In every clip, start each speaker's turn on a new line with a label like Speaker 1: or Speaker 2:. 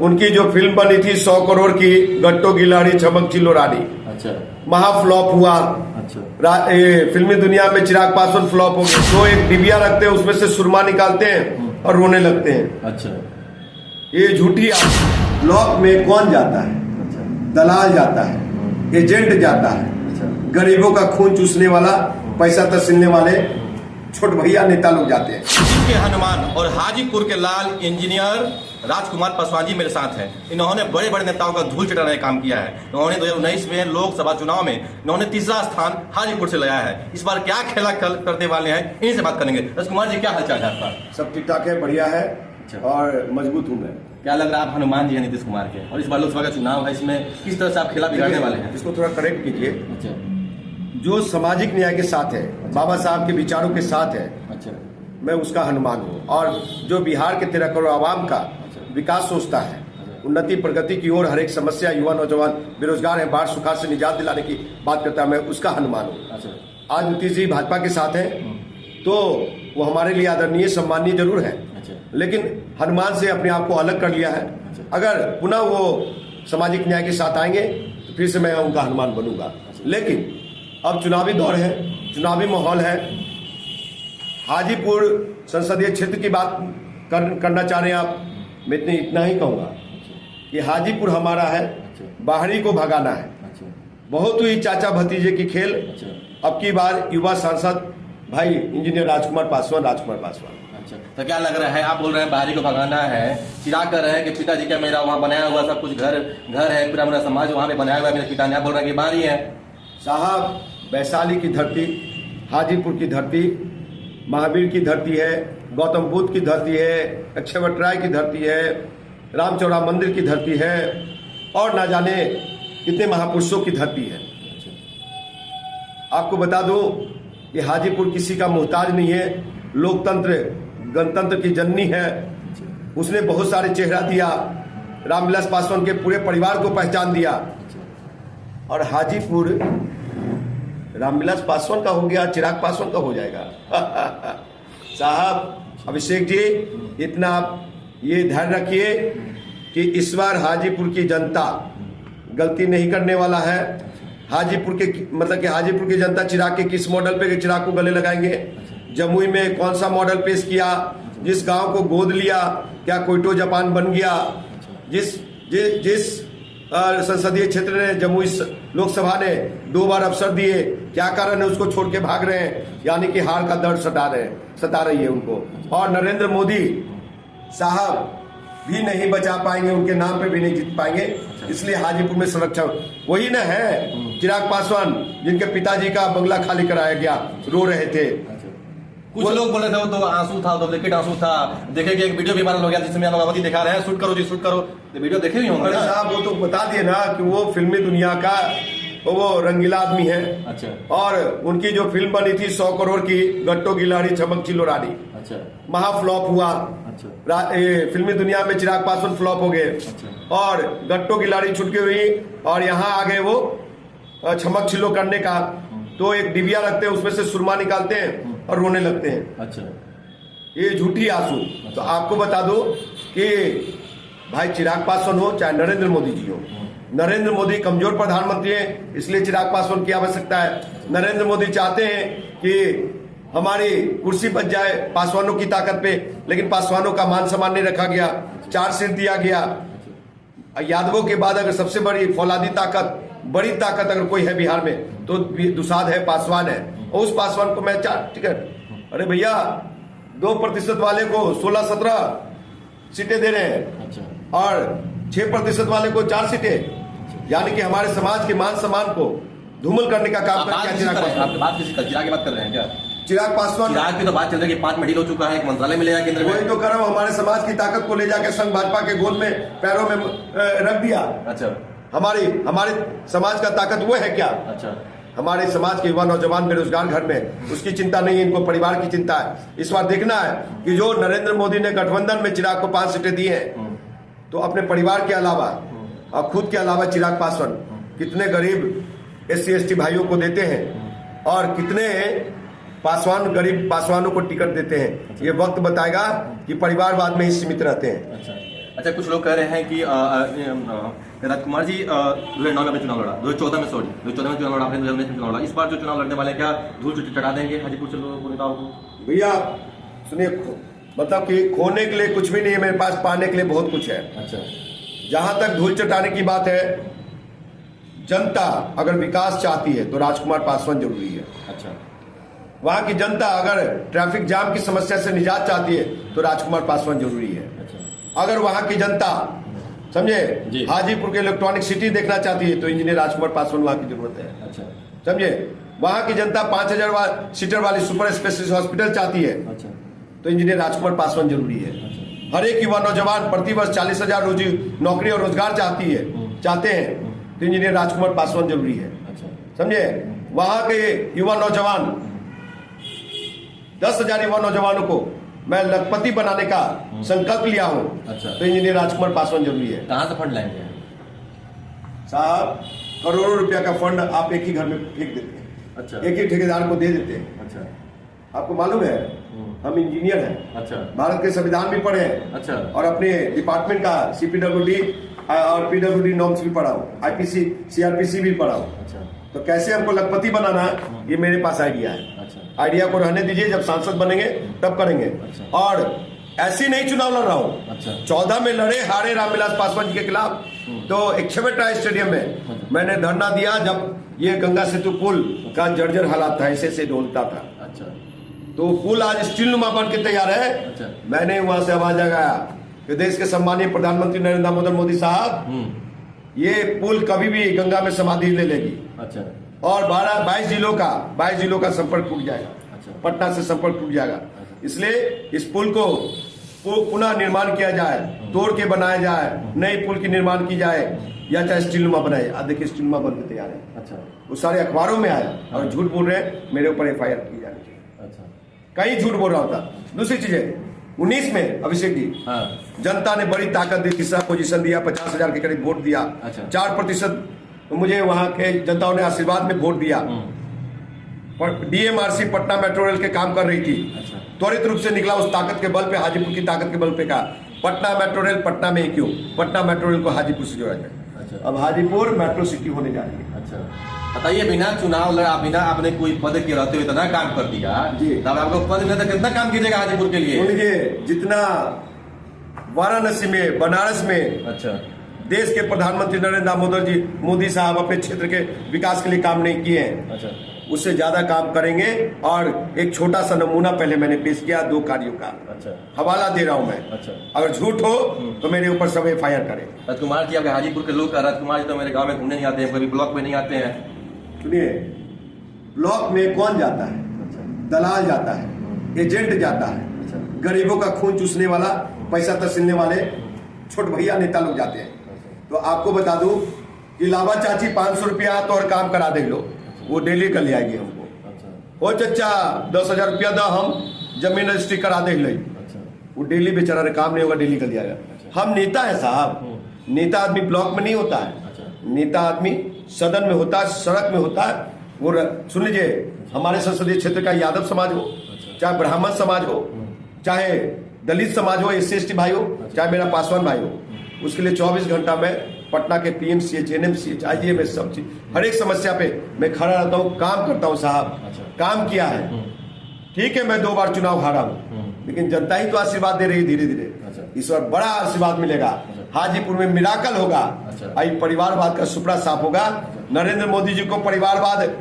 Speaker 1: उनकी जो फिल्म बनी थी 100 करोड़ की, गट्टो गिलाड़ी चमक चिलो रानी,
Speaker 2: अच्छा,
Speaker 1: महा फ्लॉप हुआ।
Speaker 2: अच्छा,
Speaker 1: फिल्मी दुनिया में चिराग पासवान फ्लॉप हो गए। तो एक डिबिया रखते हैं, उसमें से सुरमा निकालते हैं और रोने लगते हैं।
Speaker 2: अच्छा,
Speaker 1: ये झूठी। ब्लॉक में कौन जाता है?
Speaker 2: अच्छा,
Speaker 1: दलाल जाता है, एजेंट जाता है,
Speaker 2: अच्छा,
Speaker 1: गरीबों का खून चूसने वाला, पैसा तसीलने वाले छोट भैया नेता लोग जाते हैं।
Speaker 3: के हनुमान और हाजीपुर के लाल इंजीनियर राजकुमार पासवान जी मेरे साथ हैं। इन्होंने बड़े बड़े नेताओं का धूल चटाने का काम किया है। इन्होंने 2019 में लोकसभा चुनाव में इन्होंने तीसरा स्थान हाजीपुर से लाया है। इस बार क्या खेला करने वाले हैं, इन्हीं से बात करेंगे। राजकुमार जी, क्या हालचाल है आपका?
Speaker 1: सब ठीक ठाक है, बढ़िया है और मजबूत हूँ मैं।
Speaker 3: क्या लग रहा है आप हनुमान जी हैं नीतीश कुमार के, और इस बार लोकसभा का चुनाव है, इसमें किस तरह से आप खेला बिगाड़ने वाले हैं?
Speaker 1: इसको थोड़ा करेक्ट कीजिए।
Speaker 3: अच्छा,
Speaker 1: जो सामाजिक न्याय के साथ है, बाबा साहब के विचारों के साथ है,
Speaker 3: अच्छा,
Speaker 1: मैं उसका हनुमान हूँ। और जो बिहार के 13 करोड़ आवाम का विकास सोचता है, उन्नति प्रगति की ओर, हर एक समस्या, युवा नौजवान बेरोजगार है, बाढ़ सुखाड़ से निजात दिलाने की बात करता है, मैं उसका हनुमान हूँ।
Speaker 3: अच्छा,
Speaker 1: आज नीतीश जी भाजपा के साथ है तो वो हमारे लिए आदरणीय सम्मानीय जरूर है, लेकिन हनुमान से अपने आप को अलग कर लिया है। अगर पुनः वो सामाजिक न्याय के साथ आएंगे तो फिर से मैं उनका हनुमान बनूंगा। लेकिन अब चुनावी दौर है, चुनावी माहौल है। हाजीपुर संसदीय क्षेत्र की बात करना चाह रहे हैं आप, मैं इतना ही कहूँगा कि हाजीपुर हमारा है, बाहरी को भगाना है। बहुत हुई चाचा भतीजे की खेल। अब की बार युवा सांसद भाई इंजीनियर राजकुमार पासवान।
Speaker 3: अच्छा, तो क्या लग रहा है? आप बोल रहे हैं बाहरी को भगाना है, चिराग कर रहे हैं कि पिताजी का मेरा वहाँ बनाया हुआ सब कुछ घर है, पूरा मेरा समाज वहाँ पे बनाया हुआ है, मेरे पिता ने। आप बोल रहे हैं कि बाहरी है।
Speaker 1: साहब, वैशाली की धरती, हाजीपुर की धरती, महावीर की धरती है, गौतम बुद्ध की धरती है, अक्षयवट राय की धरती है, रामचौरा मंदिर की धरती है, और ना जाने कितने महापुरुषों की धरती है। आपको बता दूं कि हाजीपुर किसी का मोहताज नहीं है। लोकतंत्र गणतंत्र की जननी है। उसने बहुत सारे चेहरा दिया, रामविलास पासवान के पूरे परिवार को पहचान दिया। और हाजीपुर रामविलास पासवान का हो गया, चिराग पासवान का हो जाएगा। साहब अभिषेक जी, इतना आप ये ध्यान रखिए कि इस बार हाजीपुर की जनता गलती नहीं करने वाला है। हाजीपुर के मतलब कि हाजीपुर की जनता चिराग के किस मॉडल पे चिराग को गले लगाएंगे, जमुई में कौन सा मॉडल पेश किया, जिस गांव को गोद लिया, क्या कोयटो जापान बन गया, जिस संसदीय क्षेत्र ने जमुई लोकसभा ने 2 बार अवसर दिए, क्या कारण है उसको छोड़ के भाग रहे हैं, यानी कि हार का दर्द सता रही है उनको। और नरेंद्र मोदी साहब भी नहीं बचा पाएंगे, उनके नाम पे भी नहीं जीत पाएंगे। इसलिए हाजीपुर में संरक्षण वही न है चिराग पासवान, जिनके पिताजी का बंगला खाली कराया गया, रो रहे थे।
Speaker 3: कुछ लोग बोल रहे थे वो तो आंसू था, तो लिक्विड आंसू था। देखे कि एक वीडियो भी वायरल हो गया जिसमें अमरावती दिखा रहे हैं, शूट करो जी, शूट करो। तो वीडियो देखे भी होंगे ना
Speaker 1: साहब, वो तो बता दिए ना कि वो फिल्मी दुनिया का वो रंगीला आदमी है।
Speaker 3: अच्छा,
Speaker 1: और उनकी जो फिल्म बनी थी 100 करोड़ की, गट्टो गिलाड़ी चमक चिलो रानी,
Speaker 3: अच्छा,
Speaker 1: महा फ्लॉप हुआ।
Speaker 3: अच्छा,
Speaker 1: फिल्मी दुनिया में चिराग पासवान फ्लॉप हो गए।
Speaker 3: अच्छा,
Speaker 1: और गट्टो गिलाड़ी छुटकी हुई और यहाँ आ गए वो चमक चिलो करने का। तो एक डिबिया रखते हैं, उसमें से सुरमा निकालते हैं और रोने लगते हैं।
Speaker 3: अच्छा,
Speaker 1: ये झूठी आंसू। तो आपको बता दो कि भाई चिराग पासवान हो चाहे नरेंद्र मोदी जी हो, नरेंद्र मोदी कमजोर प्रधानमंत्री है, इसलिए चिराग पासवान की आवश्यकता है। नरेंद्र मोदी चाहते हैं कि हमारी कुर्सी बच जाए पासवानों की ताकत पे, लेकिन पासवानों का मान सम्मान नहीं रखा गया, चार्जशीट दिया गया। यादवों के बाद अगर सबसे बड़ी फौलादी ताकत, बड़ी ताकत अगर कोई है बिहार में तो दुसाध है, पासवान है। और उस पासवान को मैं 4 टिकट, अरे भैया 2% वाले को 16-17 सीटें दे रहे हैं।
Speaker 3: अच्छा,
Speaker 1: और 6% वाले को 4 सीटें, यानी कि हमारे समाज के मान सम्मान को धूमिल करने का काम कर
Speaker 3: चिराग की बात कर रहे हैं क्या?
Speaker 1: चिराग पासवान।
Speaker 3: चिराग की तो बात चल रही है कि 5 मेडल हो चुका है, एक मंत्रालय मिलेगा केंद्र में।
Speaker 1: वही तो कर रहा हूं, हमारे समाज की ताकत को ले जाकर संघ भाजपा के गोद में पैरों में रख दिया।
Speaker 3: अच्छा,
Speaker 1: हमारे समाज का ताकत वो है क्या?
Speaker 3: अच्छा,
Speaker 1: हमारे समाज के युवा नौजवान बेरोजगार घर में, उसकी चिंता नहीं है, इनको परिवार की चिंता है। इस बार देखना है कि जो नरेंद्र मोदी ने गठबंधन में चिराग को 5 सीटें दी है, तो अपने परिवार के अलावा और खुद के अलावा चिराग पासवान कितने गरीब SC/ST भाइयों को देते हैं और कितने गरीब पासवानों को टिकट देते हैं। ये वक्त बताएगा कि परिवारवाद में ही सीमित रहते हैं।
Speaker 3: अच्छा। अच्छा, कुछ लोग कह रहे हैं कि राजकुमार जी 2009 में चुनाव लड़ा, 2014 में चुनाव लड़ा, आपने 2019 में चुनाव लड़ा, इस बार जो चुनाव लड़ने वाले हैं क्या धूल चटा देंगे हाजीपुर से लोगों को, नेताओं को?
Speaker 1: भैया सुनिए, मतलब कि खोने के लिए कुछ भी नहीं है मेरे पास, पाने के लिए बहुत कुछ है।
Speaker 3: अच्छा,
Speaker 1: जहां तक धूल चटाने की बात है, जनता अगर विकास चाहती है तो राजकुमार पासवान जरूरी है।
Speaker 3: अच्छा,
Speaker 1: वहां की जनता अगर ट्रैफिक जाम की समस्या से निजात चाहती है तो राजकुमार पासवान जरूरी है।
Speaker 3: अच्छा,
Speaker 1: अगर वहां की जनता समझे हाजीपुर के इलेक्ट्रॉनिक सिटी देखना चाहती है तो इंजीनियर राजकुमार पासवान वहां की जरूरत है।
Speaker 3: अच्छा,
Speaker 1: समझे, वहां की जनता 5000 सीटर वाली सुपर स्पेशलिस्ट हॉस्पिटल चाहती है।
Speaker 3: अच्छा,
Speaker 1: तो इंजीनियर राजकुमार पासवान जरूरी है।
Speaker 3: अच्छा,
Speaker 1: हर एक युवा नौजवान प्रतिवर्ष 40,000 रोजी नौकरी और रोजगार चाहते हैं तो इंजीनियर राजकुमार पासवान जरूरी है।
Speaker 3: अच्छा,
Speaker 1: समझे, वहां के युवा नौजवान 10,000 युवा नौजवानों को मैं लखपति बनाने का संकल्प लिया हूं।
Speaker 3: अच्छा,
Speaker 1: तो इंजीनियर राजकुमार पासवान जरूरी है।
Speaker 3: कहाँ से फंड लाएंगे
Speaker 1: साहब? करोड़ों रुपया का फंड आप एक ही घर में फेंक देते हैं।
Speaker 3: अच्छा,
Speaker 1: एक ही ठेकेदार को दे देते हैं।
Speaker 3: अच्छा,
Speaker 1: आपको मालूम है हम इंजीनियर हैं,
Speaker 3: अच्छा,
Speaker 1: भारत के संविधान भी पढ़े हैं,
Speaker 3: अच्छा,
Speaker 1: और अपने डिपार्टमेंट का CPWD और PWD नॉर्म्स भी पढ़ा हूँ, IPC CRPC भी पढ़ा हूँ।
Speaker 3: अच्छा,
Speaker 1: तो कैसे हमको लखपति बनाना है ये मेरे पास आइडिया है।
Speaker 3: अच्छा,
Speaker 1: आइडिया को रहने दीजिए, जब सांसद बनेंगे तब करेंगे।
Speaker 3: अच्छा,
Speaker 1: और ऐसे नहीं चुनाव लड़ रहा हूँ।
Speaker 3: अच्छा,
Speaker 1: 14 में लड़े, हारे रामविलास पासवान जी के खिलाफ। तो एक छेमेट्रा स्टेडियम में मैंने धरना दिया जब ये गंगा सेतु पुल का जर्जर हालात था, ऐसे डोलता था।
Speaker 3: अच्छा,
Speaker 1: तो पुल आज स्टील नुमा बन के तैयार है।
Speaker 3: अच्छा,
Speaker 1: मैंने वहां से आवाज लगाया कि देश के सम्मानीय प्रधानमंत्री नरेंद्र दामोदर मोदी साहब, ये पुल कभी भी गंगा में समाधि ले लेगी।
Speaker 3: अच्छा,
Speaker 1: और 22 जिलों का संपर्क टूट जाएगा।
Speaker 3: अच्छा,
Speaker 1: पटना से संपर्क टूट जाएगा। इसलिए इस पुल को पुनः निर्माण किया जाए, तोड़ के बनाया जाए, नई पुल की निर्माण की जाए, या चाहे स्टील नुमा बनाए। आज देखिए स्टील नुमा बन के तैयार है।
Speaker 3: अच्छा,
Speaker 1: वो सारे अखबारों में आया और झूठ बोल रहे हैं, मेरे ऊपर FIR की जानी चाहिए।
Speaker 3: अच्छा,
Speaker 1: कहीं झूठ बोल रहा होता। दूसरी चीज है, 19 में अभिषेक जी,
Speaker 3: हाँ,
Speaker 1: जनता ने बड़ी ताकत दी, तीसरा पोजीशन दिया, 50,000 के करीब वोट दिया।
Speaker 3: अच्छा,
Speaker 1: 4% मुझे वहां के जनताओं ने आशीर्वाद में वोट दिया। DMRC पटना मेट्रो रेल के काम कर रही थी।
Speaker 3: अच्छा,
Speaker 1: त्वरित रूप से निकला उस ताकत के बल पे, हाजीपुर की ताकत के बल पे कहा पटना मेट्रो रेल पटना में ही क्यों, पटना मेट्रो रेल को हाजीपुर से जोड़ा जाए।
Speaker 3: अच्छा,
Speaker 1: अब हाजीपुर मेट्रो सिटी होने जा रही है।
Speaker 3: अच्छा, बताइए, बिना चुनाव लड़ा, बिना आपने कोई पद के रहते हुए इतना काम कर दिया
Speaker 1: जी,
Speaker 3: तब आपको पद मिला तो कितना काम कीजिएगा हाजीपुर के लिए?
Speaker 1: बोलिए, जितना वाराणसी में, बनारस में,
Speaker 3: अच्छा,
Speaker 1: देश के प्रधानमंत्री नरेंद्र दामोदर जी मोदी साहब अपने क्षेत्र के विकास के लिए काम नहीं किए हैं,
Speaker 3: अच्छा,
Speaker 1: उससे ज्यादा काम करेंगे। और एक छोटा सा नमूना पहले मैंने पेश किया 2 कार्यों का।
Speaker 3: अच्छा,
Speaker 1: हवाला दे रहा हूं मैं।
Speaker 3: अच्छा,
Speaker 1: अगर झूठ हो तो मेरे ऊपर सब FIR करें।
Speaker 3: राजकुमार जी, आपके हाजीपुर के लोग, राजकुमार जी तो मेरे गांव में घूमने नहीं आते हैं, कभी ब्लॉक में नहीं आते हैं।
Speaker 1: सुनिए, ब्लॉक में कौन जाता है?
Speaker 3: अच्छा,
Speaker 1: दलाल जाता है, एजेंट जाता है,
Speaker 3: अच्छा,
Speaker 1: गरीबों का खून चूसने वाला, पैसा तसीलने वाले छोट भैया नेता लोग जाते हैं। तो आपको बता दूं कि लाभा चाची 500 रुपया तो और काम करा दे लो, वो डेली कर ले आएगी हमको।
Speaker 3: अच्छा,
Speaker 1: ओ चचा 10,000 रुपया दो, हम जमीन रजिस्ट्री करा दे ले।
Speaker 3: अच्छा,
Speaker 1: वो डेली बेचारा काम नहीं होगा, डेली कर दिया जाएगा। हम नेता है साहब, नेता आदमी ब्लॉक में नहीं होता है।
Speaker 3: अच्छा,
Speaker 1: नेता आदमी सदन में होता है, सड़क में होता है। वो सुन लीजिए, हमारे संसदीय क्षेत्र का यादव समाज हो, चाहे ब्राह्मण समाज हो, चाहे दलित समाज हो, SC ST भाई हो, चाहे मेरा पासवान भाई हो, उसके लिए 24 घंटा में पटना के PMCH, NMCH, IGMS सब चीज, हर एक समस्या पे मैं खड़ा रहता हूँ, काम करता हूँ साहब।
Speaker 3: अच्छा, काम
Speaker 1: किया है। ठीक है, मैं 2 बार चुनाव हारा हूँ, लेकिन जनता ही तो आशीर्वाद दे रही धीरे धीरे।
Speaker 3: अच्छा,
Speaker 1: इस बार बड़ा आशीर्वाद मिलेगा। हाजीपुर में मिराकल होगा।
Speaker 3: अच्छा,
Speaker 1: आई परिवारवाद का सुपड़ा साफ होगा। नरेंद्र मोदी जी को परिवारवाद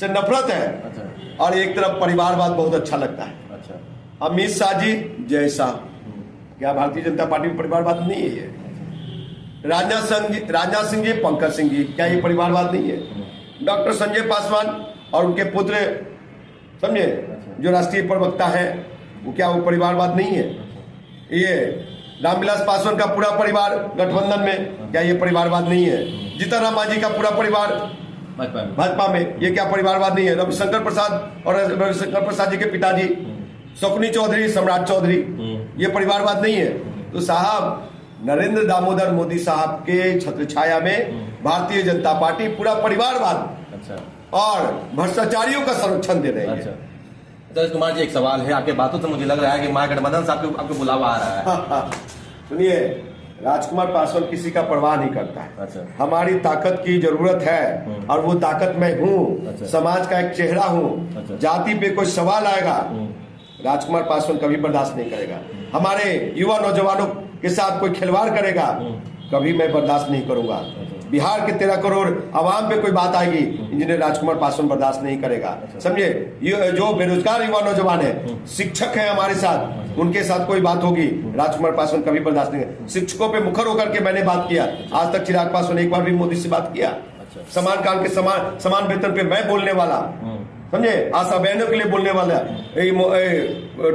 Speaker 1: से नफरत है।
Speaker 3: अच्छा,
Speaker 1: और एक तरफ परिवारवाद बहुत अच्छा लगता है।
Speaker 3: अच्छा,
Speaker 1: अमित शाह जी जैसा, क्या भारतीय जनता पार्टी में परिवारवाद नहीं है? ये राजनाथ सिंह जी, पंकज सिंह जी, क्या ये परिवारवाद नहीं है? डॉक्टर संजय पासवान और उनके पुत्र, समझे, जो राष्ट्रीय प्रवक्ता है, वो क्या वो परिवारवाद नहीं है? ये रामविलास पासवान का पूरा परिवार गठबंधन में, क्या ये परिवारवाद नहीं है? जीतन राम मांझी का पूरा परिवार भाजपा में, ये क्या परिवारवाद नहीं है? रविशंकर प्रसाद और रविशंकर प्रसाद जी के पिताजी शकुनी चौधरी, सम्राट चौधरी, ये परिवारवाद नहीं है? तो साहब, नरेंद्र दामोदर मोदी साहब के छत्र छाया में भारतीय जनता पार्टी पूरा परिवारवाद, अच्छा, और भ्रष्टाचारियों का संरक्षण दे रहे हैं। अच्छा,
Speaker 3: राजकुमार जी, एक सवाल है, आपके बातों से मुझे लग रहा है कि महागठबंधन से आपको बुलावा आ रहा है।
Speaker 1: सुनिए, राजकुमार पासवान किसी का परवाह नहीं करता है।
Speaker 3: अच्छा।
Speaker 1: हमारी ताकत की जरूरत है और वो ताकत मैं हूँ।
Speaker 3: अच्छा।
Speaker 1: समाज का एक चेहरा हूँ।
Speaker 3: अच्छा।
Speaker 1: जाति पे कोई सवाल आएगा, राजकुमार पासवान कभी बर्दाश्त नहीं करेगा। हमारे युवा नौजवानों के साथ कोई खिलवाड़ करेगा, कभी मैं बर्दाश्त नहीं करूंगा। बिहार के 13 करोड़ आवाम पे कोई बात आएगी, इंजीनियर राजकुमार पासवान बर्दाश्त नहीं करेगा। समझे, ये जो बेरोजगार युवा नौजवान है, शिक्षक है हमारे साथ, उनके साथ कोई बात होगी, राजकुमार पासवान कभी बर्दाश्त नहीं। शिक्षकों पे मुखर होकर के मैंने बात किया। आज तक चिराग पासवान एक बार भी मोदी से बात किया? समान काम के समान वेतन पे मैं बोलने वाला, समझे, आशा बहनों के लिए बोलने वाला,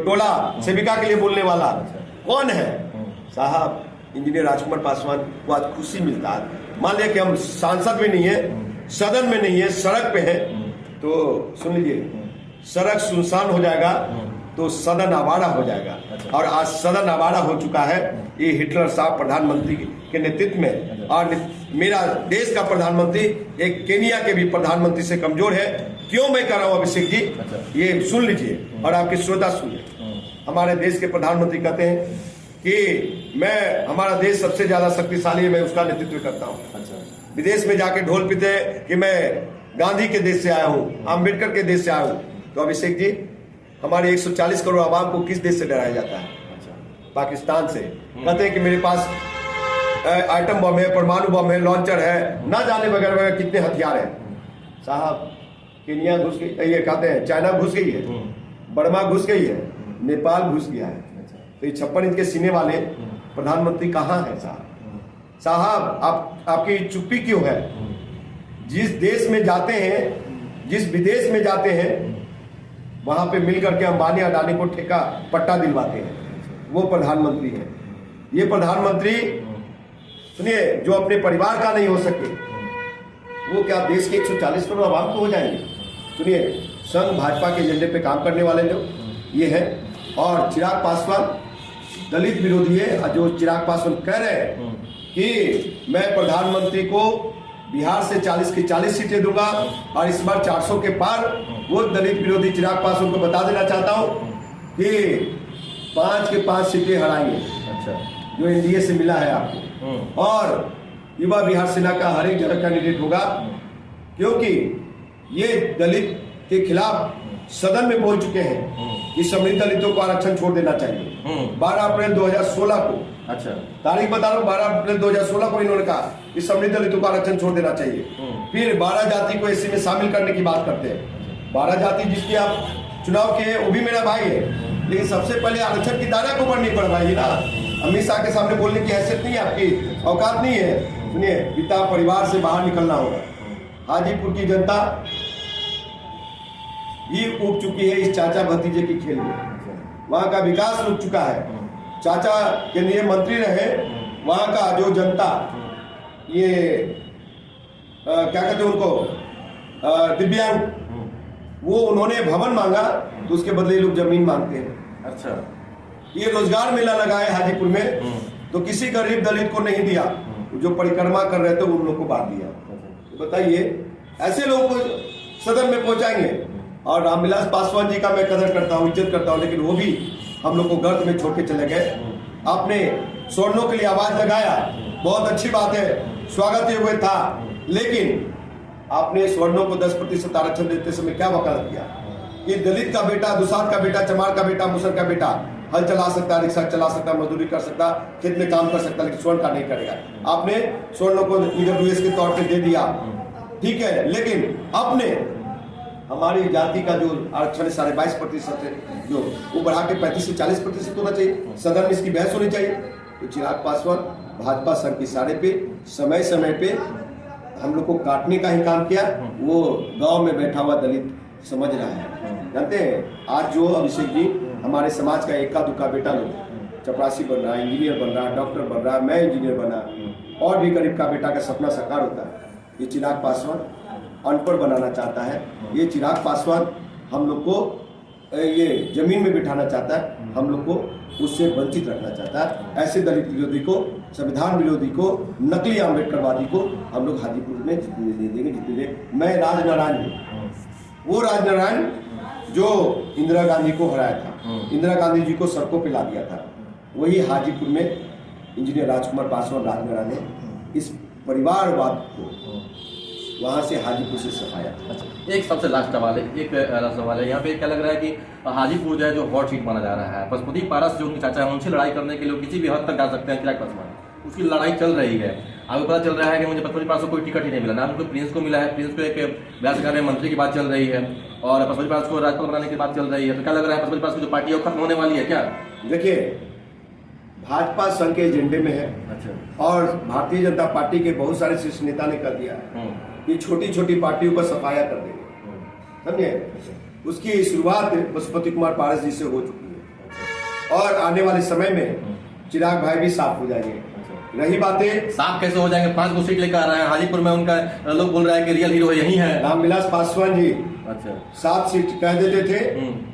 Speaker 1: टोला सेविका के लिए बोलने वाला कौन है? साहब, इंजीनियर राजकुमार पासवान को आज खुशी मिलता है। मान लिया कि हम सांसद में नहीं है, सदन में नहीं है, सड़क पे है, तो सुन लीजिए, सड़क सुनसान हो जाएगा तो सदन आवारा हो जाएगा। और आज सदन आवारा हो चुका है, ये हिटलर साहब प्रधानमंत्री के नेतृत्व में। और मेरा देश का प्रधानमंत्री एक केनिया के भी प्रधानमंत्री से कमजोर है। क्यों मैं कह रहा हूँ अभिषेक जी, ये सुन लीजिए और आपके श्रोता सुनिए। हमारे देश के प्रधानमंत्री कहते हैं कि हमारा देश सबसे ज्यादा शक्तिशाली है, मैं उसका नेतृत्व करता हूँ। विदेश में जाके ढोल पीते कि मैं गांधी के देश से आया हूँ, अम्बेडकर के देश से आया हूँ। तो अभिषेक जी, हमारे 140 करोड़ आवाम को किस देश से डराया जाता है? पाकिस्तान से। कहते हैं कि मेरे पास आइटम बम है, परमाणु बम है, लॉन्चर है, ना जाने वगैरह वगैरह कितने हथियार हैं। साहब, केनिया घुस गई, ये कहते हैं चाइना घुस गई है, बर्मा घुस गई है, नेपाल घुस गया है। तो ये 56 इंच के सीने वाले प्रधानमंत्री कहाँ है? साहब, आपकी चुप्पी क्यों है? जिस देश में जाते हैं, जिस विदेश में जाते हैं, वहां पे मिलकर के अंबानी अडानी को ठेका पट्टा दिलवाते हैं, वो प्रधानमंत्री है। ये प्रधानमंत्री, सुनिए, जो अपने परिवार का नहीं हो सके, वो क्या देश के 140 करोड़ आवाम को हो जाएंगे? सुनिए, संघ भाजपा के एजेंडे पे काम करने वाले लोग ये है। और चिराग पासवान दलित विरोधी है। जो चिराग पासवान कह रहे हैं कि मैं प्रधानमंत्री को बिहार से 40 की 40 सीटें दूंगा और इस बार 400 के पार, वो दलित विरोधी चिराग पासवान को बता देना चाहता हूं कि 5 के 5 सीटें हराएंगे। अच्छा, जो एनडीए से मिला है आपको। और युवा बिहार सेना का हर एक जगह कैंडिडेट होगा, क्योंकि ये दलित के खिलाफ सदन में बोल चुके हैं कि समृद्ध दलितों को आरक्षण छोड़ देना चाहिए। 12 अप्रैल 2016 को, अच्छा तारीख बता रहा हूँ, 12 अप्रैल 2016 को इन्होंने कहा कि समृद्ध दलितों को आरक्षण छोड़ देना चाहिए। फिर 12 जाति को एससी में शामिल करने की बात करते हैं। 12 जाति जिसकी आप चुनाव किए, वो भी मेरा भाई है, लेकिन सबसे पहले आरक्षण की दायरा को बढ़नी पड़वाइए ना। अमित शाह के सामने बोलने की हैसियत नहीं है, आपकी औकात नहीं है। सुनिए, पिता परिवार से बाहर निकलना होगा। हाजीपुर की जनता भी उब चुकी है इस चाचा भतीजे की खेल में। वहाँ का विकास रुक चुका है। चाचा केंद्रीय मंत्री रहे, वहाँ का जो जनता, ये क्या कहते हैं उनको, दिव्यांग, वो उन्होंने भवन मांगा तो उसके बदले लोग जमीन मांगते हैं। अच्छा, ये रोजगार मेला लगा है हाजीपुर में, तो किसी गरीब दलित को नहीं दिया, जो परिक्रमा कर रहे थे उन लोग को बांट दिया। तो बताइए, ऐसे लोगों को सदन में पहुंचाएंगे? और रामविलास पासवान जी का मैं कदर करता हूँ, इज्जत करता हूँ, लेकिन वो भी हम लोग को गर्त में छोड़ के चले गए। आपने स्वर्णों के लिए आवाज लगाया, बहुत अच्छी बात है, स्वागत हुए था, लेकिन आपने स्वर्णों को 10% आरक्षण देते समय क्या वकालत किया? ये दलित का बेटा, दुसाध का बेटा, चमार का बेटा, मुसर का बेटा हल चला सकता, रिक्शा चला सकता, मजदूरी कर सकता, खेत में काम कर सकता, लेकिन स्वर्ण का नहीं करेगा। आपने स्वर्णों को ईडब्ल्यूएस के तौर पे दे दिया, ठीक है, लेकिन आपने हमारी जाति का जो आरक्षण 22.5% है, जो वो बढ़ा के 35 से 40% होना चाहिए। सदन में इसकी बहस होनी चाहिए। तो चिराग पासवान भाजपा संघ के इशारे पे समय समय पे हम लोग को काटने का ही काम किया। वो गांव में बैठा हुआ दलित समझ रहा है। जानते हैं, आज जो अभिषेक जी हमारे समाज का इक्का दुक्का बेटा लोग चपरासी बन रहा है, इंजीनियर बन रहा है, डॉक्टर बन रहा है, मैं इंजीनियर बना, और भी गरीब का बेटा का सपना साकार होता है। ये चिराग पासवान अनपढ़ बनाना चाहता है। ये चिराग पासवान हम लोग को ये जमीन में बिठाना चाहता है, हम लोग को उससे वंचित रखना चाहता है। ऐसे दलित विरोधी को, संविधान विरोधी को, नकली अम्बेडकरवादी को हम लोग हाजीपुर में जितने देंगे, जितने देंगे। मैं राजनारायण हूँ, वो राजनारायण जो इंदिरा गांधी को हराया था, इंदिरा गांधी जी को सड़कों पे ला दिया था, वही हाजीपुर में इंजीनियर राजकुमार पासवान राजमेरा ने इस परिवारवाद को वहाँ से हाजीपुर से सफाया।
Speaker 3: अच्छा, एक सबसे लास्ट सवाल है यहाँ पे क्या लग रहा है कि हाजीपुर जो है जो हॉट सीट माना जा रहा है, पशुपति पारस जो उनके चाचा हैं उनसे लड़ाई करने के लिए किसी भी हद तक जा सकते हैं चिराग पासवान, उसकी लड़ाई चल रही है। अभी पता चल रहा है कि मुझे पशुपति पारस को कोई टिकट ही नहीं मिला, ना उनको प्रिंस को मिला है, प्रिंस को एक बिहार सरकार में मंत्री की बात चल रही है और पशुपति पारस को राज्यपाल बनाने की बात चल रही है। तो क्या लग रहा है पशुपति पारस की जो पार्टी है वो खत्म होने वाली है क्या?
Speaker 1: देखिए, भाजपा संघ के एजेंडे में है।
Speaker 3: अच्छा।
Speaker 1: और भारतीय जनता पार्टी के बहुत सारे शीर्ष नेता ने कर दिया है कि छोटी छोटी पार्टियों को सफाया कर देंगे, समझे। उसकी शुरुआत पशुपति कुमार पारस जी से हो चुकी है और आने वाले समय में चिराग भाई भी साफ हो जाएंगे। रही बातें
Speaker 3: साफ कैसे हो जाएंगे, 5 सीट लेकर आ रहे हैं हाजीपुर में, उनका लोग बोल रहे हैं कि रियल हीरो यही है
Speaker 1: रामविलास पासवान जी।
Speaker 3: अच्छा।
Speaker 1: 7 सीट कह देते थे,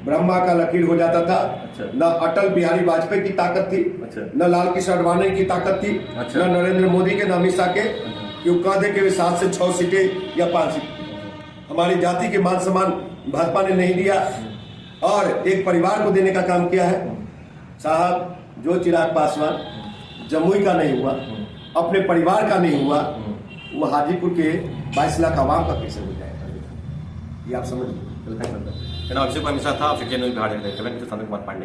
Speaker 1: ब्रह्मा का लकीर हो जाता था।
Speaker 3: अच्छा।
Speaker 1: न अटल बिहारी वाजपेयी की ताकत थी।
Speaker 3: अच्छा।
Speaker 1: न लाल कृष्ण आडवाणी की ताकत थी।
Speaker 3: अच्छा।
Speaker 1: न नरेंद्र मोदी के, न अमित शाह के, कि वो कह दे कि 7 से 6 सीटें या 5 सीटें। हमारी जाति के मान सम्मान भाजपा ने नहीं दिया और एक परिवार को देने का काम किया है। साहब, जो चिराग पासवान जमुई का नहीं हुआ, अपने परिवार का नहीं हुआ, वो हाजीपुर के 22 लाख आवाम का कैसे हो जाएगा, ये आप समझ लीजिए।
Speaker 3: अभिषेक मिश्रा था, संजय कुमार पांडे।